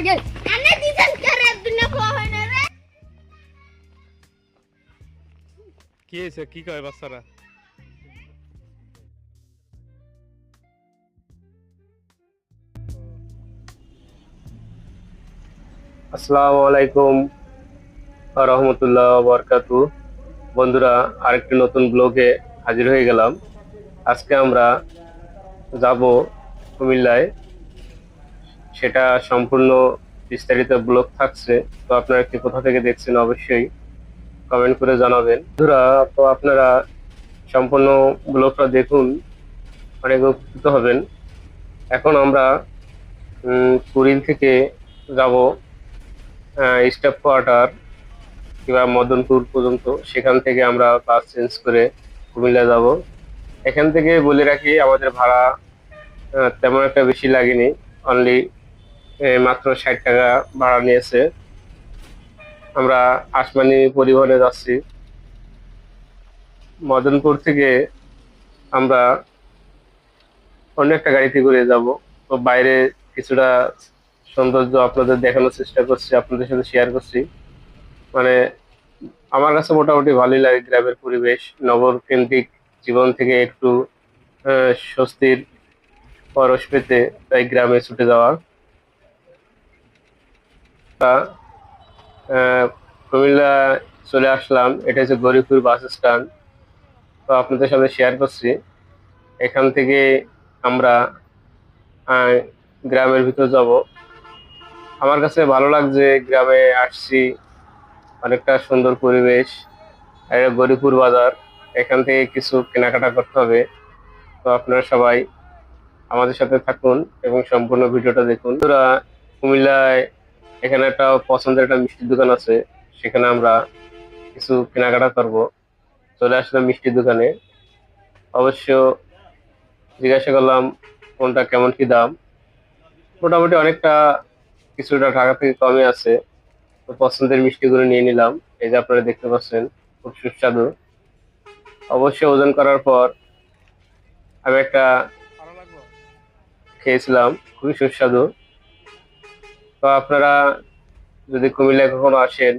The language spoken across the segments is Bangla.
কি হয়েছে, কি কয় বাচ্চারা? আসসালামু আলাইকুম রহমতুল্লাহ বরকাতু। বন্ধুরা, আরেকটি নতুন ব্লগে হাজির হয়ে গেলাম। আজকে আমরা যাব কুমিল্লায়, সেটা সম্পূর্ণ বিস্তারিত ব্লগ থাকছে। তো আপনারা কি কোথা থেকে দেখছেন অবশ্যই কমেন্ট করে জানাবেন। বন্ধুরা, তো আপনারা সম্পূর্ণ ব্লগটা দেখুন, অনেক উপকৃত হবেন। এখন আমরা কুড়িল থেকে যাব স্টাফ কোয়ার্টার কিংবা মদনপুর পর্যন্ত। সেখান থেকে আমরা বাস চেঞ্জ করে কুমিল্লা যাব। এখান থেকে বলে রাখি, আমাদের ভাড়া তেমন একটা বেশি লাগেনি, অনলি মাত্র 60 টাকা ভাড়া নিয়েছে। আমরা আসমানি পরিবহনে যাচ্ছি। মদনপুর থেকে আমরা অন্য একটা গাড়িতে করে যাব। তো বাইরে কিছুটা সৌন্দর্য আপনাদের দেখানোর চেষ্টা করছি, আপনাদের সাথে শেয়ার করছি। মানে আমার কাছে মোটামুটি ভালোই লাগে গ্রামের পরিবেশ। নগর কেন্দ্রিক জীবন থেকে একটু স্বস্তির পরশ পেতে তাই গ্রামে ছুটে যাওয়া। আহ, কুমিল্লা চলে আসলাম, এটা হচ্ছে গরিপুর বাস স্ট্যান্ড। তো আপনাদের সাথে শেয়ার করছি। এখান থেকে আমরা আহ, গ্রামের ভিতর যাব। আমার কাছে ভালো লাগছে, গ্রামে আসছি, অনেকটা সুন্দর পরিবেশ। আর এটা গরিপুর বাজার, এখান থেকে কিছু কেনাকাটা করতে হবে। তো আপনারা সবাই আমাদের সাথে থাকুন এবং সম্পূর্ণ ভিডিওটা দেখুন। বন্ধুরা, কুমিল্লায় এখানে একটা পছন্দের একটা মিষ্টির দোকান আছে, সেখানে আমরা কিছু কেনাকাটা করব। চলে আসলাম মিষ্টির দোকানে। অবশ্য জিজ্ঞাসা করলাম কোনটা কেমন কি দাম। মোটামুটি অনেকটা কিছুটা টাকা থেকে কমে আছে। তো পছন্দের মিষ্টিগুলো নিয়ে নিলাম। এই যে আপনারা দেখতে পাচ্ছেন, খুব সুস্বাদু। অবশ্যই ওজন করার পর আমি একটা ভালো লাগবে। খেয়েছিলাম, খুবই সুস্বাদু। তো আপনারা যদি কুমিল্লায় কখনো আসেন,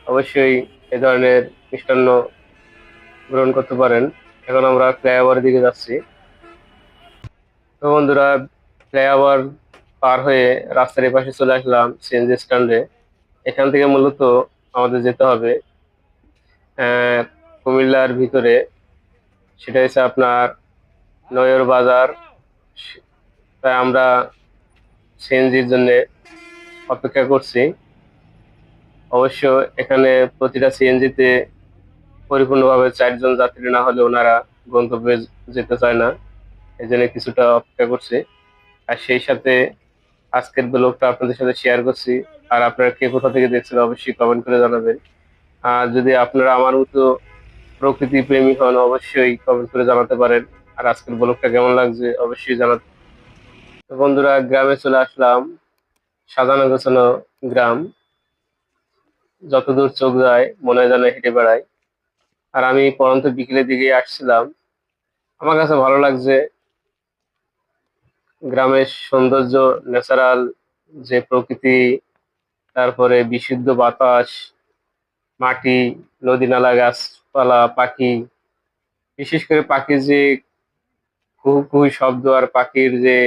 অবশ্যই এই ধরনের মিষ্টান্ন গ্রহণ করতে পারেন। এখন আমরা ফ্লাইওভারের দিকে যাচ্ছি। তো বন্ধুরা, ফ্লাইওভার পার হয়ে রাস্তার পাশে চলে আসলাম সিএনজি স্ট্যান্ডে। এখান থেকে মূলত আমাদের যেতে হবে আহ কুমিল্লার ভিতরে, সেটা হচ্ছে আপনার নয়র বাজার। তাই আমরা সিএনজির জন্য অপেক্ষা করছি। অবশ্য এখানে প্রতিটা সিএনজিতে পরিপূর্ণভাবে 4 জন যাত্রী না হলে ওনারা গন্তব্যে যেতে চায় না, এই জন্য কিছুটা অপেক্ষা করছি। আর সেই সাথে আজকের ব্লগটা আপনাদের সাথে শেয়ার করছি। আর আপনারা কে কোথা থেকে দেখছেন অবশ্যই কমেন্ট করে জানাবেন। আর যদি আপনারা আমার মতো প্রকৃতি প্রেমী হন, অবশ্যই কমেন্ট করে জানাতে পারেন। আর আজকের ব্লগটা কেমন লাগছে অবশ্যই জানাতে। তো বন্ধুরা, গ্রামে চলে আসলাম, সাজানো গোছানো গ্রাম। যতদূর চোখ যায় মনে হয় যেন হেঁটে বেড়াই। আর আমি পরন্ত বিকেলের দিকে আসছিলাম। আমার কাছে ভালো লাগছে গ্রামের সৌন্দর্য, ন্যাচারাল যে প্রকৃতি, তারপরে বিশুদ্ধ বাতাস, মাটি, নদী নালা, গাছপালা, পাখি। বিশেষ করে পাখির যে কুহু কুহু শব্দ আর পাখির যে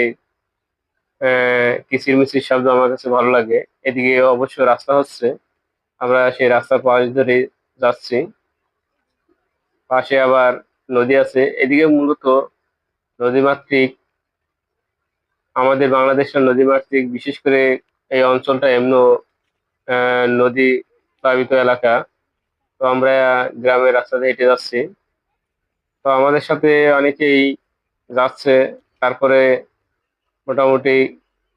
কিচিরমিচির শব্দ আমার কাছে ভালো লাগে। এদিকে অবশ্য রাস্তা হচ্ছে, আমরা সেই রাস্তার পাশ ধরে যাচ্ছি। পাশে আবার নদী আছে। এদিকে মূলত নদীমাতৃক, আমাদের বাংলাদেশের নদীমাতৃক, বিশেষ করে এই অঞ্চলটা এমন নদী প্লাবিত এলাকা। তো আমরা গ্রামের রাস্তাতে হেঁটে যাচ্ছি। তো আমাদের সাথে অনেকেই যাচ্ছে। তারপরে মোটামুটি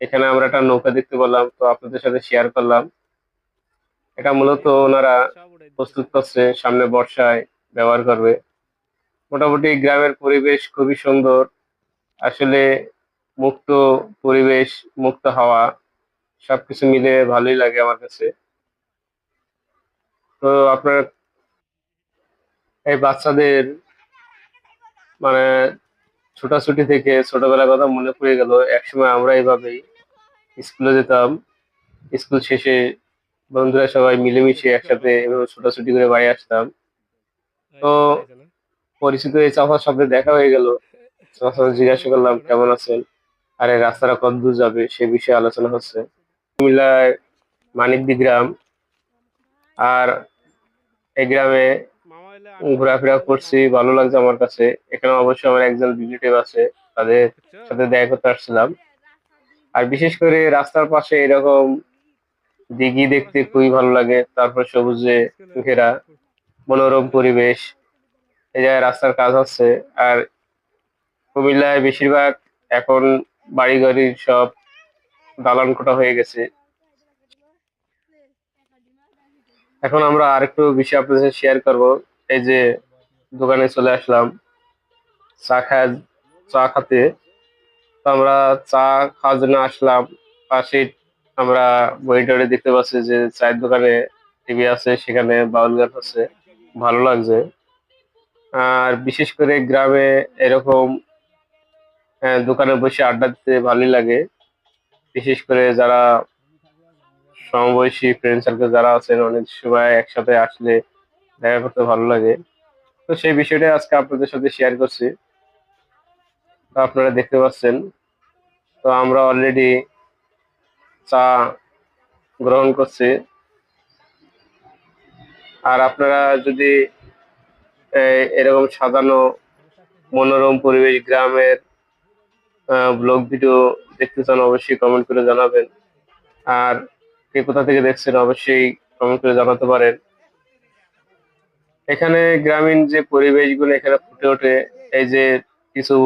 এখানে আমরা একটা নৌকা দেখতে পেলাম, তো আপনাদের সাথে শেয়ার করলাম। এটা মূলত ওনারা সব উড়াই প্রস্তুত দিতেছে। করছে, সামনে বর্ষায় ব্যবহার করবে। মোটামুটি গ্রামের পরিবেশ খুবই সুন্দর। আসলে মুক্ত পরিবেশ, মুক্ত হাওয়া, সবকিছু মিলে ভালোই লাগে আমার কাছে। তো আপনার এই বাচ্চাদের মানে ছোটাছুটি থেকে ছোটবেলার কথা মনে পড়ে গেল। একসময় আমরা এইভাবেই স্কুলে যেতাম, স্কুল শেষে বন্ধুরা সবাই মিলেমিশে একসাথে এভাবে ছোটাছুটি করে বাড়ি আসতাম। তো পরিচিত এই চাচার সাথে দেখা হয়ে গেল। চাচা জিজ্ঞাসা করলাম কেমন আছেন, আরে রাস্তাটা কত দূর যাবে সে বিষয়ে আলোচনা হচ্ছে। কুমিল্লায় মানিকদি গ্রাম, আর এই গ্রামে ঘোরাফেরা করছি, ভালো লাগছে আমার কাছে। এখানে অবশ্যই আমার একজন রিলেটিভ আছে, তাদের সাথে দেখা করতে আসছিলাম। আর বিশেষ করে রাস্তার পাশে এরকম দিঘি দেখতে খুবই ভালো লাগে, তারপর সবুজে ঘেরা মনোরম পরিবেশ। এই জায়গায় রাস্তার কাজ হচ্ছে। আর কুমিল্লায় বেশিরভাগ এখন বাড়ি সব দালান কোঠা হয়ে গেছে। এখন আমরা আরেকটু বিষয় আপনাদের সাথে শেয়ার করব। এই যে দোকানে চলে আসলাম চা খায় চা খাতে। তো আমরা চা খাওয়ার জন্য আসলাম। পাশে আমরা মনিটরে দেখতে পাচ্ছি যে চায়ের দোকানে টিভি আছে, সেখানে বাউল গান হচ্ছে, ভালো লাগছে। আর বিশেষ করে গ্রামে এরকম দোকানে বসে আড্ডা দিতে ভালোই লাগে। বিশেষ করে যারা সমবয়সী ফ্রেন্ড সার্কেল যারা আছেন, অনেক সময় একসাথে আসলে দেখা করতে ভালো লাগে। তো সেই বিষয়টা আজকে আপনাদের সাথে শেয়ার করছি। তো আপনারা দেখতে পাচ্ছেন, তো আমরা অলরেডি চা গ্রহণ করছি। আর আপনারা যদি এরকম সাজানো মনোরম পরিবেশ গ্রামের ব্লগ ভিডিও দেখতে চান, অবশ্যই কমেন্ট করে জানাবেন। আর কে কোথা থেকে দেখছেন অবশ্যই কমেন্ট করে জানাতে পারেন। এখানে গ্রামীণ যে পরিবেশগুলো এখানে ফুটে ওঠে, এই যে কিছু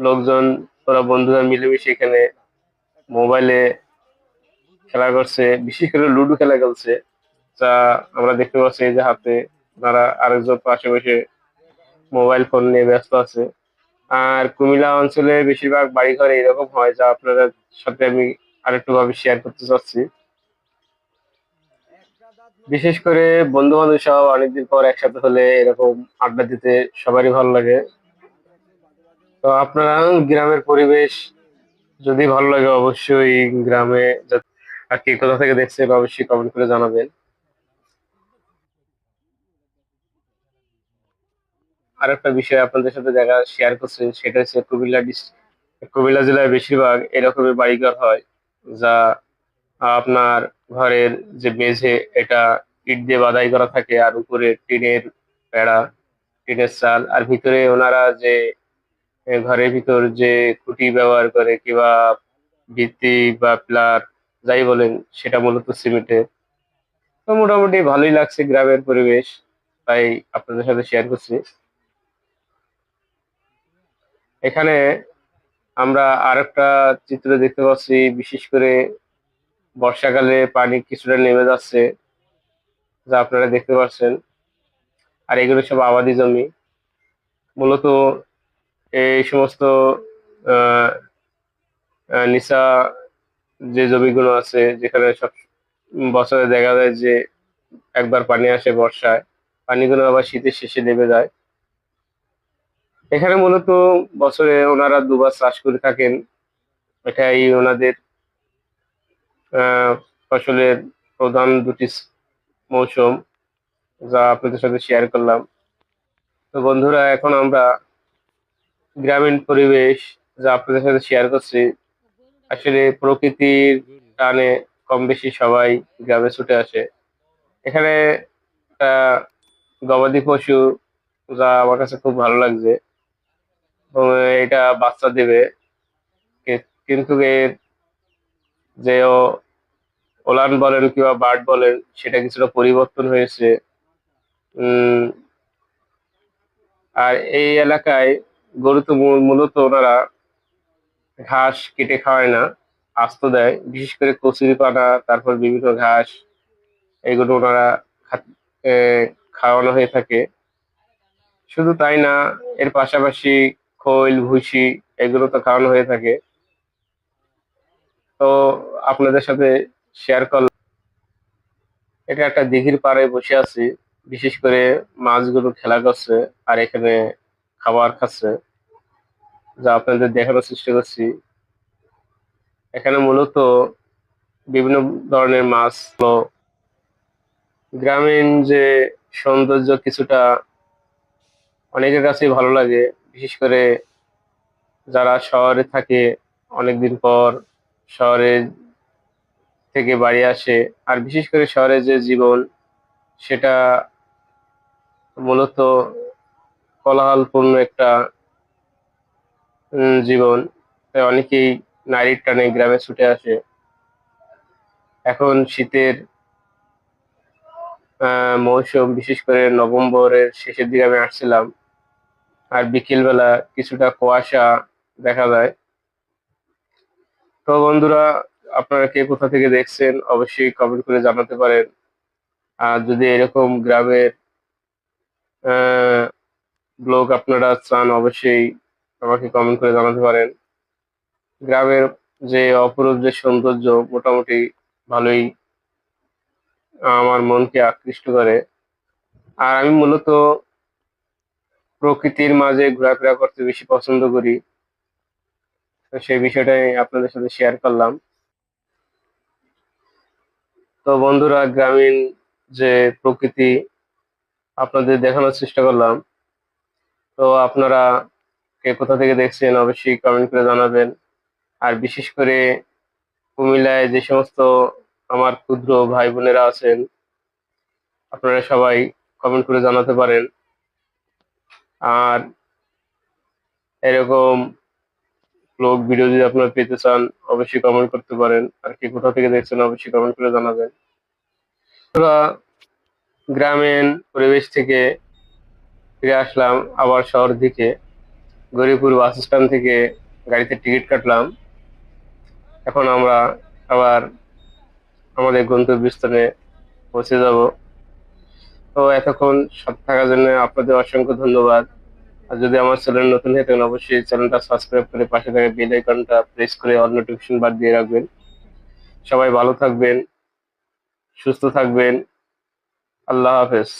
লোকজন, ওরা বন্ধুরা মিলেমিশে এখানে মোবাইলে খেলা করছে, বিশেষ করে লুডো খেলা খেলছে। যা আমরা দেখতে পাচ্ছি এই যে হাতে তারা আরেকজন পাশে বসে মোবাইল ফোন নিয়ে ব্যস্ত আছে। আর কুমিল্লা অঞ্চলে বেশিরভাগ বাড়িঘরে এরকম হয়, যা আপনাদের সাথে আমি আরেকটু ভাবে শেয়ার করতে চাচ্ছি। বিশেষ করে বন্ধু বান্ধব সহ অনেকদিন পর একসাথে হলে এরকম আড্ডা দিতে সবারই ভালো লাগে। তো আপনারা গ্রামের পরিবেশ যদি ভালো লাগে অবশ্যই গ্রামে আর কে কোথা থেকে দেখছেন অবশ্যই কমেন্ট করে জানাবেন। আর একটা বিষয় আপনাদের সাথে দেখা শেয়ার করছে, সেটা হচ্ছে কুমিল্লা জেলায় বেশিরভাগ এরকমই বাড়িঘর হয়, যা আপনার ঘরের যে মেঝে এটা ইট দিয়ে বাধাই করা থাকে, আর উপরে টিনের বেড়া, টিনের চাল, আর ভিতরে ওনারা যে ঘরের ভিতর যে খুঁটি ব্যবহার করে কিংবা ভিত্তি বা পিলার যাই বলেন, সেটা মূলত সিমেন্টের। তো মোটামুটি ভালোই লাগছে গ্রামের পরিবেশ, তাই আপনাদের সাথে শেয়ার করছি। এখানে আমরা আরেকটা চিত্র দেখতে পাচ্ছি, বিশেষ করে বর্ষাকালে পানি কিছুটা নেমে যাচ্ছে, যা আপনারা দেখতে পাচ্ছেন। আর এগুলো সব আবাদি জমি মূলত। এই সমস্ত আহ নিচা যে জমিগুলো আছে, যেখানে সব বছরে দেখা যায় যে একবার পানি আসে বর্ষায়, পানিগুলো আবার শীতের শেষে নেমে যায়। এখানে মূলত বছরে ওনারা দুবার চাষ করে থাকেন। এটাই ওনাদের আহ ফসলের প্রধান দুটি মৌসুম, যা আপনাদের সাথে শেয়ার করলাম। তো বন্ধুরা, এখন আমরা গ্রামীণ পরিবেশ যা আপনাদের সাথে শেয়ার করছি, আসলে প্রকৃতির টানে কম বেশি সবাই গ্রামে ছুটে আসে। এখানে একটা গবাদি পশু, যা আমার কাছে খুব ভালো লাগছে, এবং এটা বাচ্চা দেবে। কিন্তু এর যে ওলান বলেন কিংবা বার্ড বলেন, সেটা কিছুটা পরিবর্তন হয়েছে। উম আর এই এলাকায় গরু তো মূলত ওনারা ঘাস কেটে খাওয়ায় না, আস্ত দেয়। বিশেষ করে কচুরিপানা, তারপর বিভিন্ন ঘাস, এগুলো ওনারা খাওয়ানো হয়ে থাকে। শুধু তাই না, এর পাশাপাশি খৈল ভুসি এগুলো তো খাওয়ানো হয়ে থাকে। তো আপনাদের সাথে শেয়ার করলাম। এটা একটা দিঘির পাড়ে বসে আছি, বিশেষ করে মাছগুলো খেলা করছে আর এখানে খাবার খাচ্ছে, যা আপনাদের দেখানোর চেষ্টা করছি। এখানে মূলত বিভিন্ন ধরনের মাছ হলো। গ্রামীণ যে সৌন্দর্য কিছুটা অনেকের কাছেই ভালো লাগে, বিশেষ করে যারা শহরে থাকে, অনেকদিন পর শহরে থেকে বাড়ি আসে। আর বিশেষ করে শহরে যে জীবন, সেটা মূলত কোলাহলপূর্ণ একটা জীবন। তাই অনেকেই নারীর টানে গ্রামে ছুটে আসে। এখন শীতের মৌসুম, বিশেষ করে নভেম্বরের শেষের দিকে আমি আসছিলাম, আর বিকেল বেলা কিছুটা কুয়াশা দেখা যায়। তো বন্ধুরা, আপনারা কে কোথা থেকে দেখছেন অবশ্যই কমেন্ট করে জানাতে পারেন। আর যদি এরকম গ্রামের ব্লগ আপনারা চান, অবশ্যই আমাকে কমেন্ট করে জানাতে পারেন। গ্রামের যে অপরূপ যে সৌন্দর্য, মোটামুটি ভালোই আমার মনকে আকৃষ্ট করে। আর আমি মূলত প্রকৃতির মাঝে ঘোরাফেরা করতে বেশি পছন্দ করি। তো সেই বিষয়টাই আপনাদের সাথে শেয়ার করলাম। তো বন্ধুরা, গ্রামীণ যে প্রকৃতি আপনাদের দেখানোর চেষ্টা করলাম। তো আপনারা কে কোথা থেকে দেখছেন অবশ্যই কমেন্ট করে জানাবেন। আর বিশেষ করে কুমিল্লায় যে সমস্ত আমার ক্ষুদ্র ভাই বোনেরা আছেন, আপনারা সবাই কমেন্ট করে জানাতে পারেন। আর এরকম ব্লগ ভিডিও যদি আপনারা পেতে চান, অবশ্যই কমেন্ট করতে পারেন। আর কে কোথা থেকে দেখছেন অবশ্যই কমেন্ট করে জানাবেন। আমরা গ্রামীণ পরিবেশ থেকে ফিরে আসলাম আবার শহর দিকে। গৌরীপুর বাস স্ট্যান্ড থেকে গাড়িতে টিকিট কাটলাম। এখন আমরা আবার আমাদের গন্তব্যস্থানে পৌঁছে যাব। তো এতক্ষণ সাথে থাকার জন্য আপনাদের অসংখ্য ধন্যবাদ। আর যদি আমার চ্যানেল নতুন হয়ে থাকেন, অবশ্যই চ্যানেলটা সাবস্ক্রাইব করে পাশে থাকা বেল আইকনটা প্রেস করে অল নোটিফিকেশন বার দিয়ে রাখবেন। সবাই ভালো থাকবেন, সুস্থ থাকবেন। আল্লাহ হাফেজ।